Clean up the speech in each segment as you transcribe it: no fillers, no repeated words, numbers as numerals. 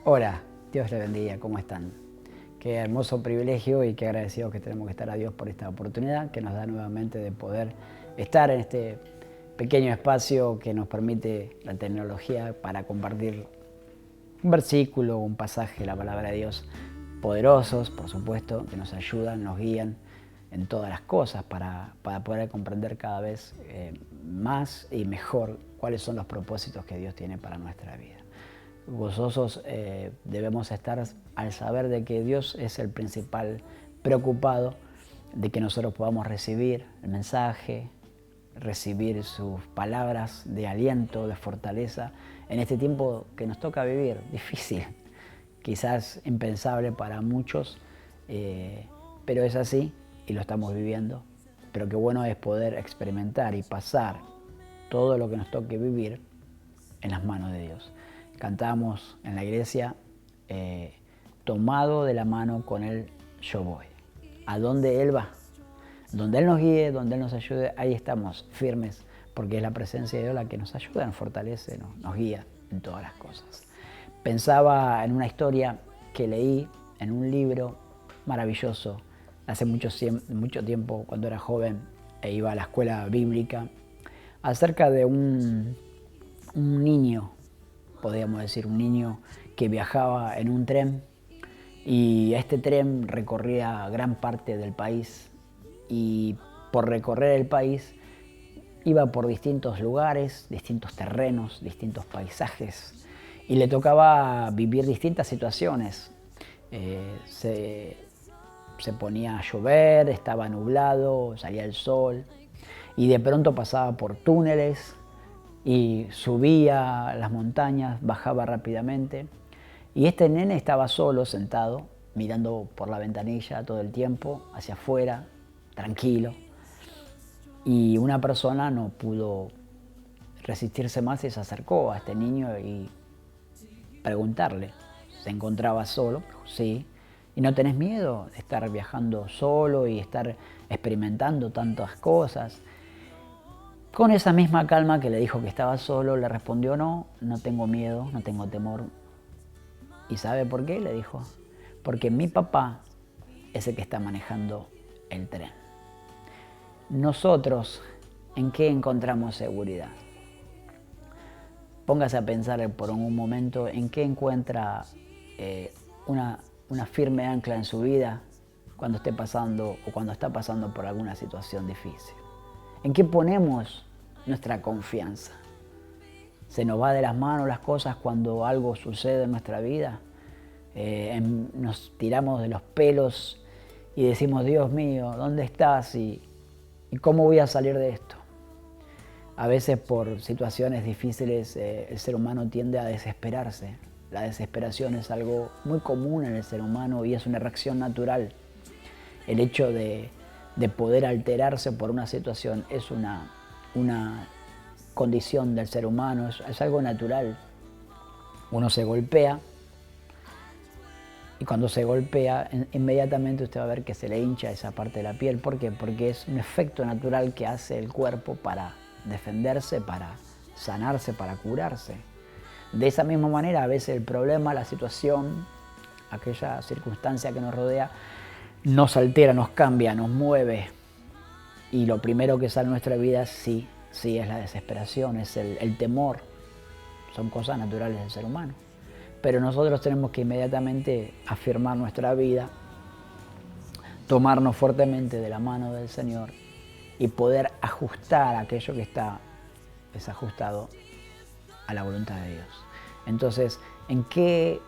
Hola, Dios le bendiga, ¿cómo están? Qué hermoso privilegio y qué agradecidos que tenemos que estar a Dios por esta oportunidad que nos da nuevamente de poder estar en este pequeño espacio que nos permite la tecnología para compartir un versículo, un pasaje de la palabra de Dios poderosos, por supuesto, que nos ayudan, nos guían en todas las cosas para poder comprender cada vez más y mejor cuáles son los propósitos que Dios tiene para nuestra vida. Gozosos debemos estar al saber de que Dios es el principal preocupado de que nosotros podamos recibir el mensaje, recibir sus palabras de aliento, de fortaleza, en este tiempo que nos toca vivir, difícil, quizás impensable para muchos, pero es así y lo estamos viviendo. Pero qué bueno es poder experimentar y pasar todo lo que nos toque vivir en las manos de Dios. Cantamos en la iglesia, tomado de la mano con Él yo voy. A donde Él va, donde Él nos guíe, donde Él nos ayude, ahí estamos firmes, porque es la presencia de Dios la que nos ayuda, nos fortalece, nos guía en todas las cosas. Pensaba en una historia que leí en un libro maravilloso hace mucho tiempo, cuando era joven e iba a la escuela bíblica, acerca de un niño, podríamos decir, un niño que viajaba en un tren y este tren recorría gran parte del país y por recorrer el país iba por distintos lugares, distintos terrenos, distintos paisajes y le tocaba vivir distintas situaciones. Se ponía a llover, estaba nublado, salía el sol y de pronto pasaba por túneles y subía las montañas, bajaba rápidamente. Y este nene estaba solo, sentado, mirando por la ventanilla todo el tiempo, hacia afuera, tranquilo. Y una persona no pudo resistirse más y se acercó a este niño y preguntarle, ¿se encontraba solo? Sí. ¿Y no tenés miedo de estar viajando solo y estar experimentando tantas cosas? Con esa misma calma que le dijo que estaba solo, le respondió, no tengo miedo, no tengo temor. ¿Y sabe por qué? Le dijo, porque mi papá es el que está manejando el tren. Nosotros, ¿en qué encontramos seguridad? Póngase a pensar por un momento en qué encuentra una firme ancla en su vida cuando esté pasando o cuando está pasando por alguna situación difícil. ¿En qué ponemos nuestra confianza? ¿Se nos va de las manos las cosas cuando algo sucede en nuestra vida? Nos tiramos de los pelos y decimos, Dios mío, ¿dónde estás? ¿Y cómo voy a salir de esto? A veces por situaciones difíciles el ser humano tiende a desesperarse. La desesperación es algo muy común en el ser humano y es una reacción natural. El hecho de poder alterarse por una situación es una condición del ser humano, es algo natural. Uno se golpea y cuando se golpea inmediatamente usted va a ver que se le hincha esa parte de la piel. ¿Por qué? Porque es un efecto natural que hace el cuerpo para defenderse, para sanarse, para curarse. De esa misma manera, a veces el problema, la situación, aquella circunstancia que nos rodea, nos altera, nos cambia, nos mueve. Y lo primero que sale en nuestra vida sí es la desesperación, es el temor. Son cosas naturales del ser humano. Pero nosotros tenemos que inmediatamente afirmar nuestra vida, tomarnos fuertemente de la mano del Señor y poder ajustar aquello que está desajustado a la voluntad de Dios. Entonces, ¿en qué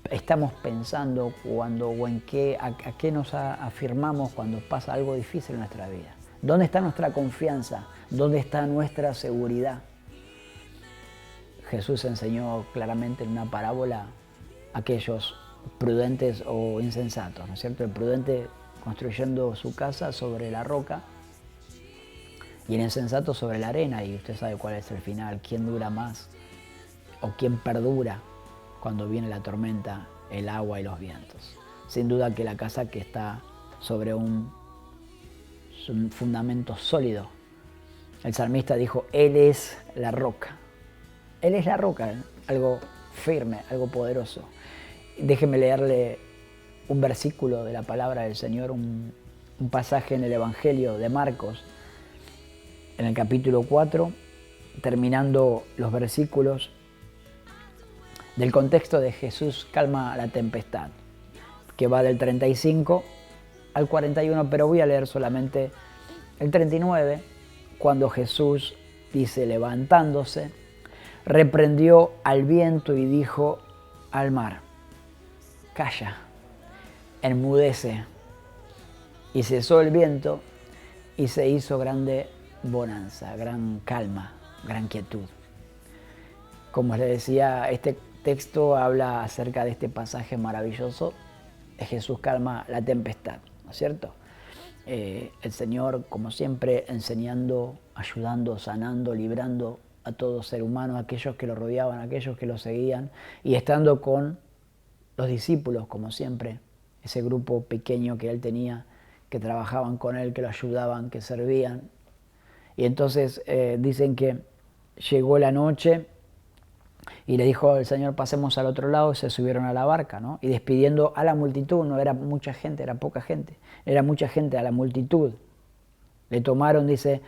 estamos pensando a qué nos afirmamos cuando pasa algo difícil en nuestra vida? ¿Dónde está nuestra confianza? ¿Dónde está nuestra seguridad? Jesús enseñó claramente en una parábola a aquellos prudentes o insensatos, ¿no es cierto? El prudente construyendo su casa sobre la roca y el insensato sobre la arena, y usted sabe cuál es el final, quién dura más o quién perdura cuando viene la tormenta, el agua y los vientos. Sin duda que la casa que está sobre un fundamento sólido, el salmista dijo, Él es la roca. Él es la roca, algo firme, algo poderoso. Déjeme leerle un versículo de la palabra del Señor, un pasaje en el Evangelio de Marcos, en el capítulo 4, terminando los versículos del contexto de Jesús calma la tempestad, que va del 35 al 41, pero voy a leer solamente el 39, cuando Jesús dice, levantándose, reprendió al viento y dijo al mar, calla, enmudece. Y cesó el viento y se hizo grande bonanza, gran calma, gran quietud. Como les decía, este texto habla acerca de este pasaje maravilloso de Jesús calma la tempestad, ¿no es cierto? El Señor, como siempre, enseñando, ayudando, sanando, librando a todo ser humano, a aquellos que lo rodeaban, a aquellos que lo seguían, y estando con los discípulos, como siempre, ese grupo pequeño que él tenía, que trabajaban con él, que lo ayudaban, que servían. Y entonces dicen que llegó la noche y le dijo al Señor, pasemos al otro lado, y se subieron a la barca, ¿no? Y despidiendo a la multitud, no era mucha gente, era poca gente, era mucha gente, a la multitud. Le tomaron, dice,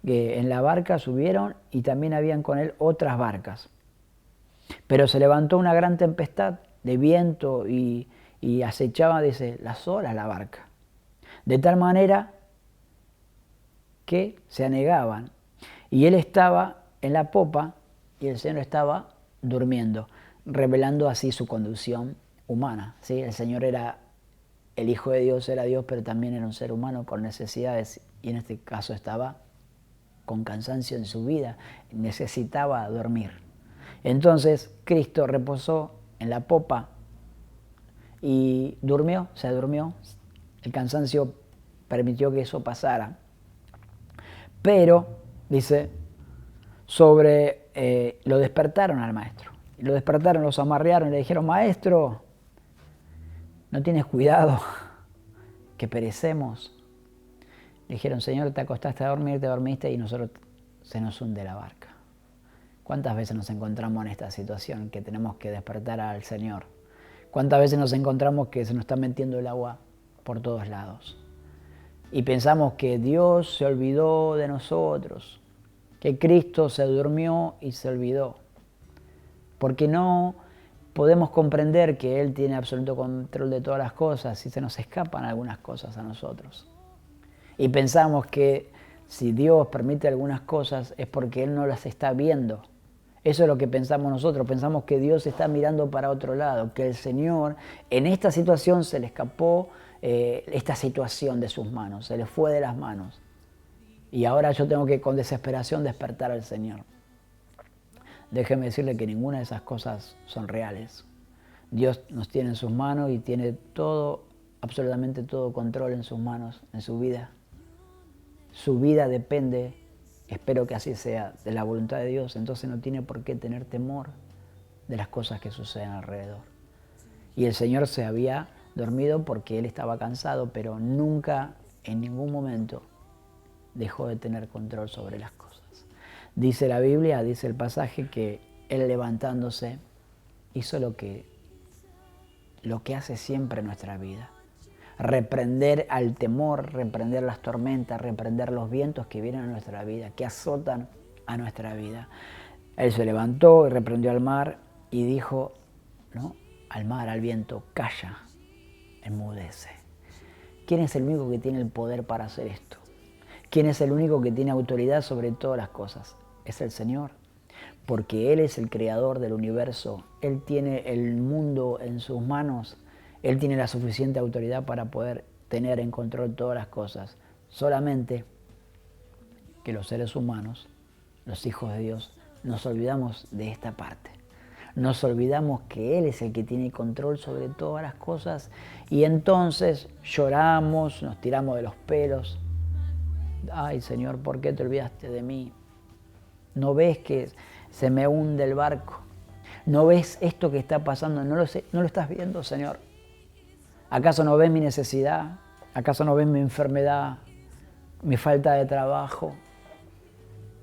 que en la barca subieron y también habían con él otras barcas. Pero se levantó una gran tempestad de viento y acechaba, dice, las olas la barca. De tal manera que se anegaban. Y él estaba en la popa y el Señor estaba durmiendo, revelando así su condición humana, ¿sí? El Señor era el Hijo de Dios, era Dios, pero también era un ser humano con necesidades, y en este caso estaba con cansancio en su vida, necesitaba dormir. Entonces Cristo reposó en la popa y durmió, se durmió. El cansancio permitió que eso pasara. Pero, dice, lo despertaron al maestro. Y lo despertaron, los amarrearon y le dijeron, maestro, ¿no tienes cuidado que perecemos? Le dijeron, Señor, te acostaste a dormir, te dormiste y nosotros se nos hunde la barca. ¿Cuántas veces nos encontramos en esta situación que tenemos que despertar al Señor? ¿Cuántas veces nos encontramos que se nos está metiendo el agua por todos lados? Y pensamos que Dios se olvidó de nosotros, que Cristo se durmió y se olvidó, porque no podemos comprender que Él tiene absoluto control de todas las cosas y se nos escapan algunas cosas a nosotros. Y pensamos que si Dios permite algunas cosas es porque Él no las está viendo. Eso es lo que pensamos nosotros, pensamos que Dios está mirando para otro lado, que el Señor en esta situación se le escapó esta situación de sus manos, se le fue de las manos. Y ahora yo tengo que con desesperación despertar al Señor. Déjeme decirle que ninguna de esas cosas son reales. Dios nos tiene en sus manos y tiene todo, absolutamente todo control en sus manos, en su vida. Su vida depende, espero que así sea, de la voluntad de Dios, entonces no tiene por qué tener temor de las cosas que suceden alrededor. Y el Señor se había dormido porque Él estaba cansado, pero nunca, en ningún momento, dejó de tener control sobre las cosas. Dice la Biblia, dice el pasaje, que Él levantándose hizo lo que hace siempre en nuestra vida. Reprender al temor, reprender las tormentas, reprender los vientos que vienen a nuestra vida, que azotan a nuestra vida. Él se levantó y reprendió al mar y dijo, ¿no?, al mar, al viento, calla, enmudece. ¿Quién es el único que tiene el poder para hacer esto? ¿Quién es el único que tiene autoridad sobre todas las cosas? Es el Señor, porque Él es el creador del universo. Él tiene el mundo en sus manos. Él tiene la suficiente autoridad para poder tener en control todas las cosas. Solamente que los seres humanos, los hijos de Dios, nos olvidamos de esta parte. Nos olvidamos que Él es el que tiene control sobre todas las cosas y entonces lloramos, nos tiramos de los pelos. Ay, Señor, ¿por qué te olvidaste de mí? ¿No ves que se me hunde el barco? ¿No ves esto que está pasando? ¿No lo estás viendo, Señor? ¿Acaso no ves mi necesidad? ¿Acaso no ves mi enfermedad, mi falta de trabajo,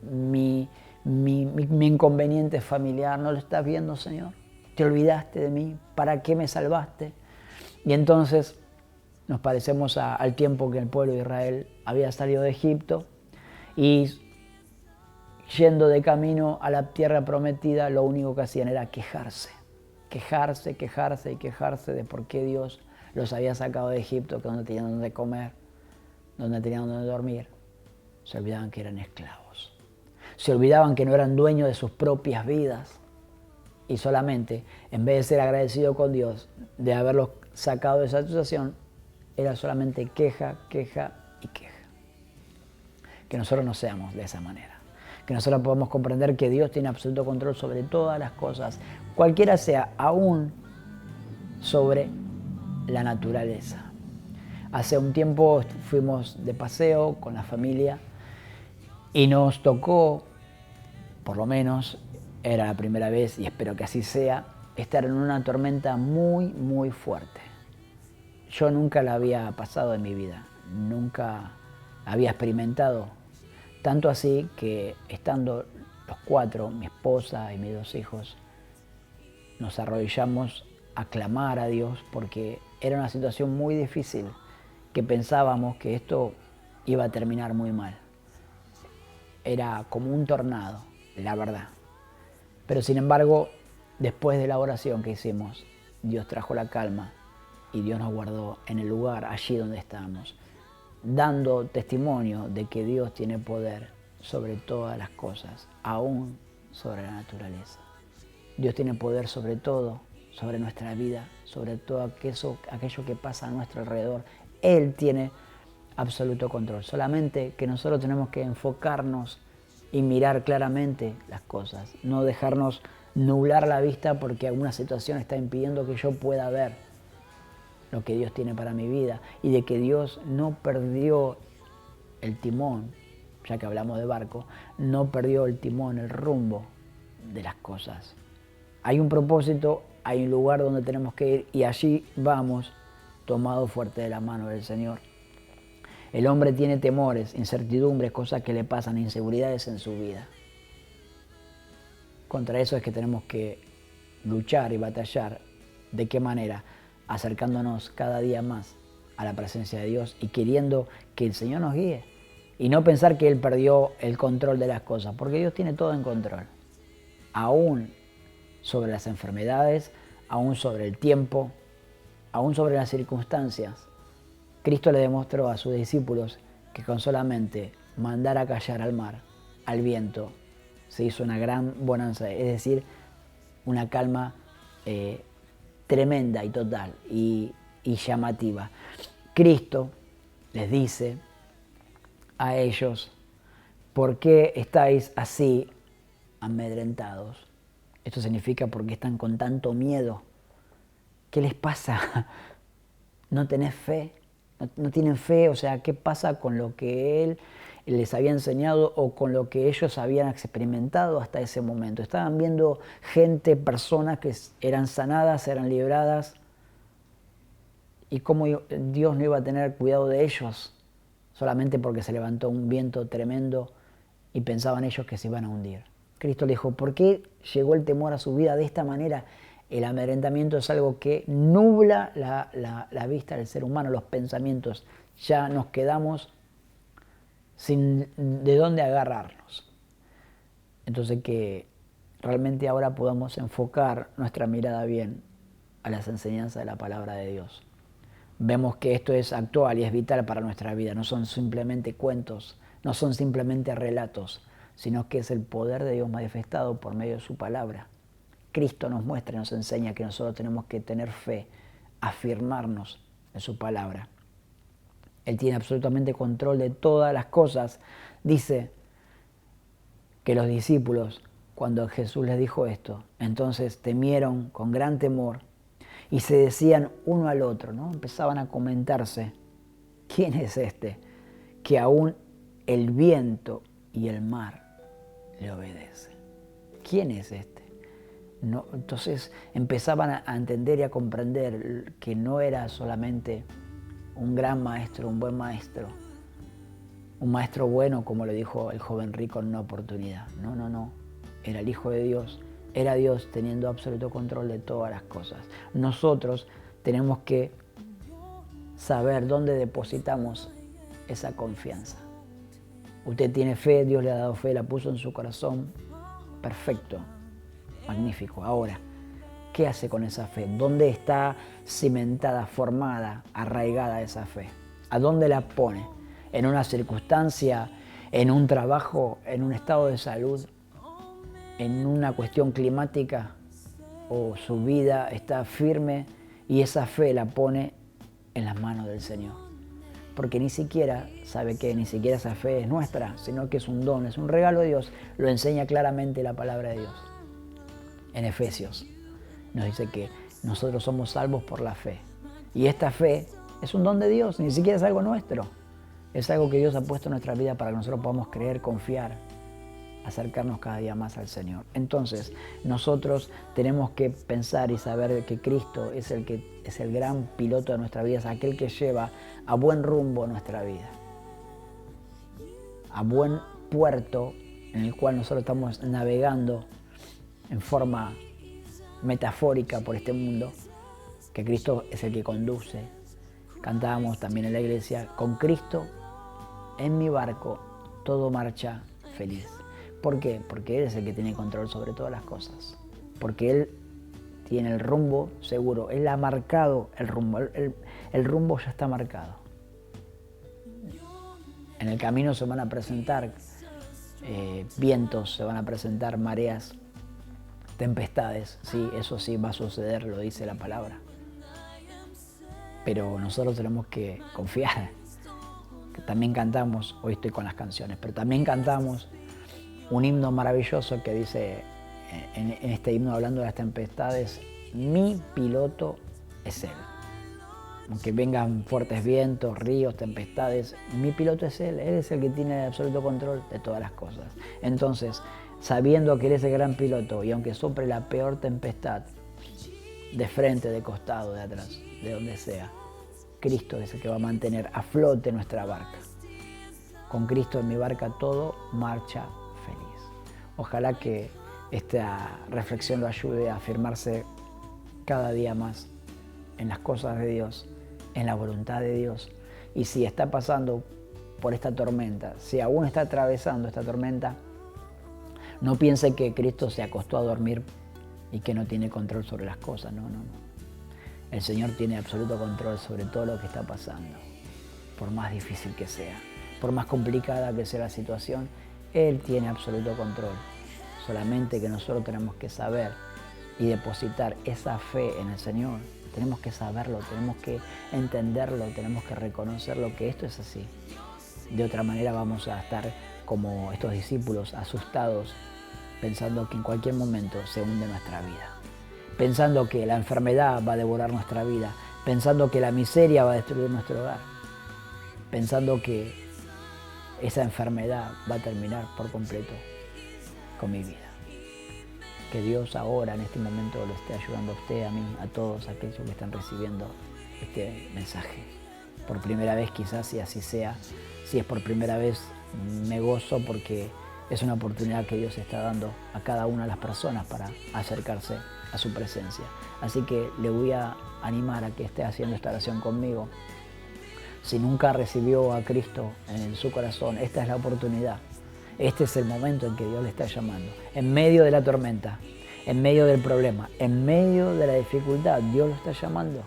mi inconveniente familiar? ¿No lo estás viendo, Señor? ¿Te olvidaste de mí? ¿Para qué me salvaste? Y entonces nos parecemos al tiempo que el pueblo de Israel había salido de Egipto y yendo de camino a la tierra prometida, lo único que hacían era quejarse. Quejarse, quejarse y quejarse de por qué Dios los había sacado de Egipto, que no tenían donde comer, donde tenían donde dormir. Se olvidaban que eran esclavos. Se olvidaban que no eran dueños de sus propias vidas. Y solamente, en vez de ser agradecido con Dios de haberlos sacado de esa situación, era solamente queja, queja y queja. Que nosotros no seamos de esa manera. Que nosotros podamos comprender que Dios tiene absoluto control sobre todas las cosas, cualquiera sea, aún sobre la naturaleza. Hace un tiempo fuimos de paseo con la familia y nos tocó, por lo menos era la primera vez y espero que así sea, estar en una tormenta muy, muy fuerte. Yo nunca la había pasado en mi vida, nunca había experimentado. Tanto así que estando los cuatro, mi esposa y mis dos hijos, nos arrodillamos a clamar a Dios porque era una situación muy difícil, que pensábamos que esto iba a terminar muy mal. Era como un tornado, la verdad. Pero sin embargo, después de la oración que hicimos, Dios trajo la calma y Dios nos guardó en el lugar allí donde estábamos, dando testimonio de que Dios tiene poder sobre todas las cosas, aún sobre la naturaleza. Dios tiene poder sobre todo, sobre nuestra vida, sobre todo aquello que pasa a nuestro alrededor. Él tiene absoluto control. Solamente que nosotros tenemos que enfocarnos y mirar claramente las cosas, no dejarnos nublar la vista porque alguna situación está impidiendo que yo pueda ver lo que Dios tiene para mi vida y de que Dios no perdió el timón, ya que hablamos de barco, no perdió el timón, el rumbo de las cosas. Hay un propósito, hay un lugar donde tenemos que ir y allí vamos tomados fuerte de la mano del Señor. El hombre tiene temores, incertidumbres, cosas que le pasan, inseguridades en su vida. Contra eso es que tenemos que luchar y batallar. ¿De qué manera? Acercándonos cada día más a la presencia de Dios y queriendo que el Señor nos guíe. Y no pensar que Él perdió el control de las cosas, porque Dios tiene todo en control. Aún sobre las enfermedades, aún sobre el tiempo, aún sobre las circunstancias. Cristo le demostró a sus discípulos que con solamente mandar a callar al mar, al viento, se hizo una gran bonanza, es decir, una calma tremenda y total y llamativa. Cristo les dice a ellos, ¿por qué estáis así amedrentados? Esto significa ¿por qué están con tanto miedo? ¿Qué les pasa? ¿No tenés fe? ¿No tienen fe? O sea, ¿qué pasa con lo que Él les había enseñado o con lo que ellos habían experimentado hasta ese momento? Estaban viendo gente, personas que eran sanadas, eran libradas, y cómo Dios no iba a tener cuidado de ellos solamente porque se levantó un viento tremendo y pensaban ellos que se iban a hundir. Cristo le dijo, ¿por qué llegó el temor a su vida de esta manera? El amedrentamiento es algo que nubla la vista del ser humano, los pensamientos. Ya nos quedamos sin de dónde agarrarnos. Entonces que realmente ahora podamos enfocar nuestra mirada bien a las enseñanzas de la palabra de Dios. Vemos que esto es actual y es vital para nuestra vida. No son simplemente cuentos, no son simplemente relatos, sino que es el poder de Dios manifestado por medio de su palabra. Cristo nos muestra y nos enseña que nosotros tenemos que tener fe, afirmarnos en su palabra. Él tiene absolutamente control de todas las cosas. Dice que los discípulos, cuando Jesús les dijo esto, entonces temieron con gran temor y se decían uno al otro, ¿no? Empezaban a comentarse, ¿quién es este que aún el viento y el mar le obedecen? ¿Quién es este? No, entonces empezaban a entender y a comprender que no era solamente un gran maestro, un buen maestro, un maestro bueno, como le dijo el joven rico en una oportunidad. No, era el Hijo de Dios era Dios teniendo absoluto control de todas las cosas. Nosotros tenemos que saber dónde depositamos esa confianza. Usted tiene fe, Dios le ha dado fe, la puso en su corazón. Perfecto, magnífico. Ahora, ¿qué hace con esa fe? ¿Dónde está cimentada, formada, arraigada esa fe? ¿A dónde la pone? ¿En una circunstancia, en un trabajo, en un estado de salud, en una cuestión climática? ¿O su vida está firme y esa fe la pone en las manos del Señor? Porque ni siquiera, sabe que ni siquiera esa fe es nuestra, sino que es un don, es un regalo de Dios. Lo enseña claramente la palabra de Dios. En Efesios nos dice que nosotros somos salvos por la fe. Y esta fe es un don de Dios, ni siquiera es algo nuestro. Es algo que Dios ha puesto en nuestra vida para que nosotros podamos creer, confiar, acercarnos cada día más al Señor. Entonces, nosotros tenemos que pensar y saber que Cristo es el gran piloto de nuestra vida, es aquel que lleva a buen rumbo nuestra vida, a buen puerto en el cual nosotros estamos navegando en forma metafórica por este mundo, que Cristo es el que conduce. Cantábamos también en la iglesia, con Cristo en mi barco todo marcha feliz. ¿Por qué? Porque Él es el que tiene control sobre todas las cosas. Porque Él tiene el rumbo seguro. Él ha marcado el rumbo. El rumbo ya está marcado. En el camino se van a presentar vientos, se van a presentar mareas, tempestades. Sí, eso sí va a suceder, lo dice la palabra. Pero nosotros tenemos que confiar. También cantamos, hoy estoy con las canciones, pero también cantamos un himno maravilloso que dice, en este himno hablando de las tempestades, mi piloto es Él. Aunque vengan fuertes vientos, ríos, tempestades, mi piloto es Él. Él es el que tiene el absoluto control de todas las cosas. Entonces, sabiendo que Él es el gran piloto y aunque sople la peor tempestad, de frente, de costado, de atrás, de donde sea, Cristo es el que va a mantener a flote nuestra barca. Con Cristo en mi barca todo marcha feliz. Ojalá que esta reflexión lo ayude a afirmarse cada día más en las cosas de Dios, en la voluntad de Dios. Y si está pasando por esta tormenta, si aún está atravesando esta tormenta, no piense que Cristo se acostó a dormir y que no tiene control sobre las cosas. No. El Señor tiene absoluto control sobre todo lo que está pasando, por más difícil que sea, por más complicada que sea la situación, Él tiene absoluto control. Solamente que nosotros tenemos que saber y depositar esa fe en el Señor. Tenemos que saberlo, tenemos que entenderlo, tenemos que reconocerlo, que esto es así. De otra manera vamos a estar como estos discípulos asustados, pensando que en cualquier momento se hunde nuestra vida. Pensando que la enfermedad va a devorar nuestra vida, pensando que la miseria va a destruir nuestro hogar, pensando que esa enfermedad va a terminar por completo con mi vida. Que Dios ahora, en este momento, lo esté ayudando a usted, a mí, a todos aquellos que están recibiendo este mensaje. Por primera vez quizás, si así sea, si es por primera vez, me gozo porque es una oportunidad que Dios está dando a cada una de las personas para acercarse a su presencia. Así que le voy a animar a que esté haciendo esta oración conmigo. Si nunca recibió a Cristo en su corazón, esta es la oportunidad. Este es el momento en que Dios le está llamando. En medio de la tormenta, en medio del problema, en medio de la dificultad, Dios lo está llamando.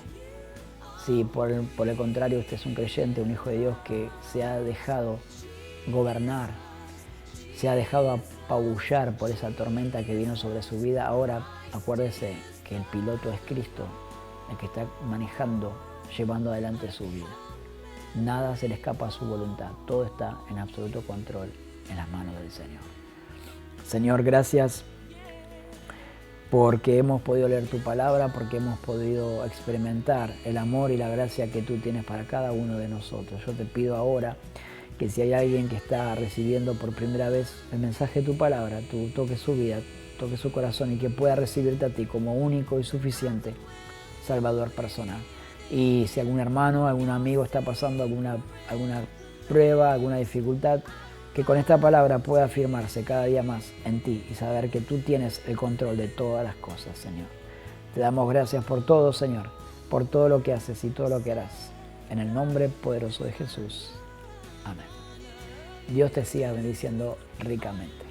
Si por el contrario usted es un creyente, un hijo de Dios que se ha dejado gobernar, se ha dejado apabullar por esa tormenta que vino sobre su vida, ahora acuérdese que el piloto es Cristo, el que está manejando, llevando adelante su vida. Nada se le escapa a su voluntad, todo está en absoluto control en las manos del Señor. Señor, gracias porque hemos podido leer tu palabra, porque hemos podido experimentar el amor y la gracia que tú tienes para cada uno de nosotros. Yo te pido ahora que si hay alguien que está recibiendo por primera vez el mensaje de tu palabra, tú toques su vida, toques su corazón y que pueda recibirte a ti como único y suficiente Salvador personal. Y si algún hermano, algún amigo está pasando alguna prueba, alguna dificultad, que con esta palabra pueda afirmarse cada día más en ti y saber que tú tienes el control de todas las cosas, Señor. Te damos gracias por todo, Señor, por todo lo que haces y todo lo que harás. En el nombre poderoso de Jesús. Amén. Dios te siga bendiciendo ricamente.